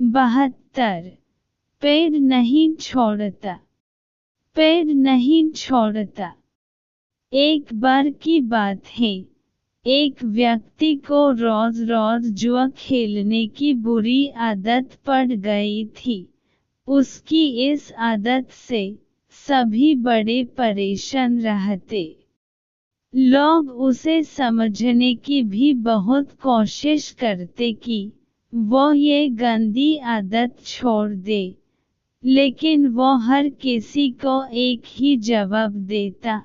72 पैर नहीं छोड़ता, पैर नहीं छोड़ता। एक बार की बात है, एक व्यक्ति को रोज रोज जुआ खेलने की बुरी आदत पड़ गई थी। उसकी इस आदत से सभी बड़े परेशान रहते। लोग उसे समझने की भी बहुत कोशिश करते कि वो ये गंदी आदत छोड़ दे, लेकिन वो हर किसी को एक ही जवाब देता,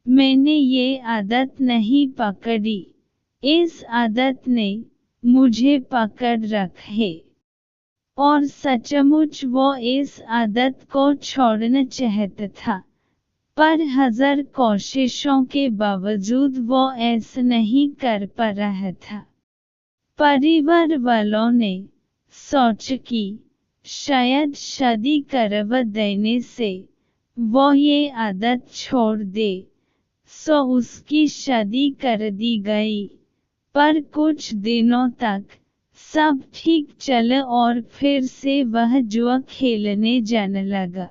मैंने ये आदत नहीं पकड़ी, इस आदत ने मुझे पकड़ रखे। और सचमुच वो इस आदत को छोड़ना चाहता था, पर हजार कोशिशों के बावजूद वो ऐसा नहीं कर पा रहा था। परिवार वालों ने सोचा कि शायद शादी करवा देने से वो ये आदत छोड़ दे, सो उसकी शादी कर दी गई। पर कुछ दिनों तक सब ठीक चला और फिर से वह जुआ खेलने जाने लगा।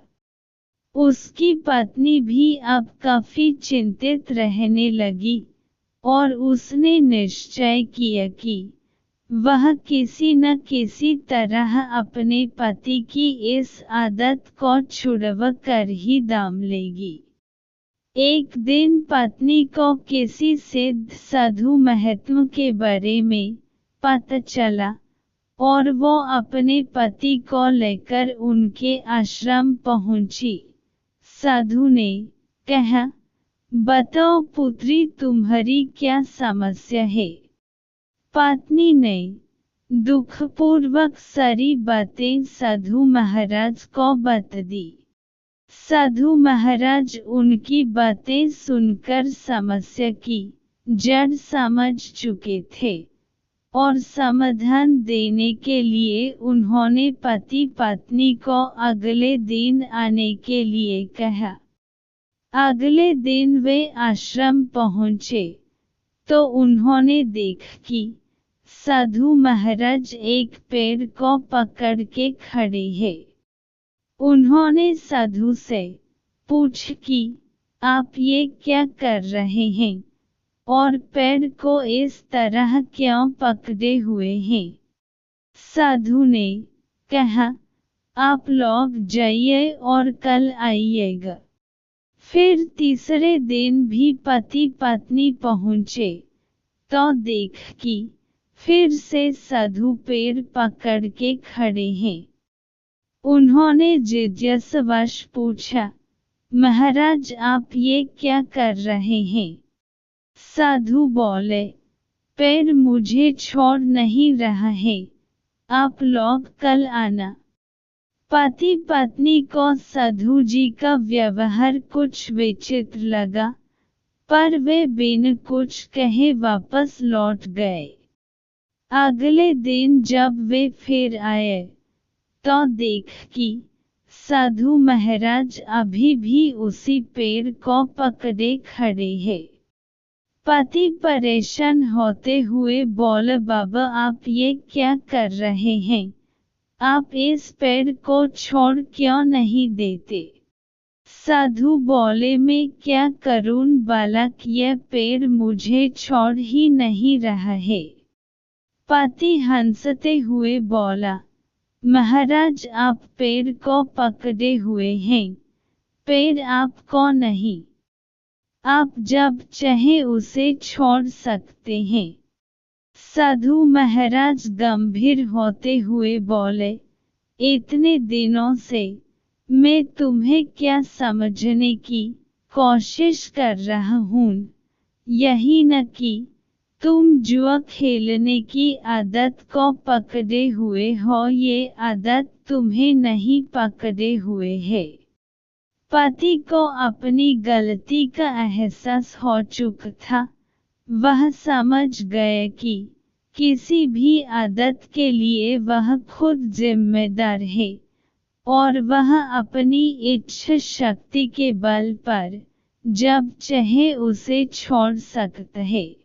उसकी पत्नी भी अब काफी चिंतित रहने लगी और उसने निश्चय किया कि वह किसी न किसी तरह अपने पति की इस आदत को छुड़वा कर ही दम लेगी। एक दिन पत्नी को किसी सिद्ध साधु महात्मा के बारे में पता चला और वो अपने पति को लेकर उनके आश्रम पहुंची। साधु ने कहा, बताओ पुत्री, तुम्हारी क्या समस्या है? पत्नी ने दुखपूर्वक सारी बातें साधु महाराज को बता दी। साधु महाराज उनकी बातें सुनकर समस्या की जड़ समझ चुके थे और समाधान देने के लिए उन्होंने पति पत्नी को अगले दिन आने के लिए कहा। अगले दिन वे आश्रम पहुँचे तो उन्होंने देखा कि साधु महाराज एक पेड़ को पकड़ के खड़े हैं। उन्होंने साधु से पूछा कि आप ये क्या कर रहे हैं और पेड़ को इस तरह क्यों पकड़े हुए हैं? साधु ने कहा, आप लोग जाइए और कल आइएगा। फिर तीसरे दिन भी पति पत्नी पहुँचे तो देखा कि फिर से साधु पेड़ पकड़ के खड़े हैं। उन्होंने जिज्ञासावश पूछा, महाराज आप ये क्या कर रहे हैं? साधु बोले, पेड़ मुझे छोड़ नहीं रहा है, आप लोग कल आना। पति पत्नी को साधु जी का व्यवहार कुछ विचित्र लगा, पर वे बिना कुछ कहे वापस लौट गए। अगले दिन जब वे फिर आए तो देखा कि साधु महाराज अभी भी उसी पेड़ को पकड़े खड़े हैं। पति परेशान होते हुए बोले, बाबा आप ये क्या कर रहे हैं? आप इस पेड़ को छोड़ क्यों नहीं देते? साधु बोले, मैं क्या करूं बालक, यह पेड़ मुझे छोड़ ही नहीं रहा है। पति हंसते हुए बोला, महाराज आप पेड़ को पकड़े हुए हैं, पेड़ आपको नहीं, आप जब चाहे उसे छोड़ सकते हैं। साधु महाराज गंभीर होते हुए बोले, इतने दिनों से मैं तुम्हें क्या समझने की कोशिश कर रहा हूँ, यही न कि तुम जुआ खेलने की आदत को पकड़े हुए हो, ये आदत तुम्हें नहीं पकड़े हुए है। पति को अपनी गलती का एहसास हो चुका था। वह समझ गए कि किसी भी आदत के लिए वह खुद जिम्मेदार है और वह अपनी इच्छा शक्ति के बल पर जब चाहे उसे छोड़ सकता है।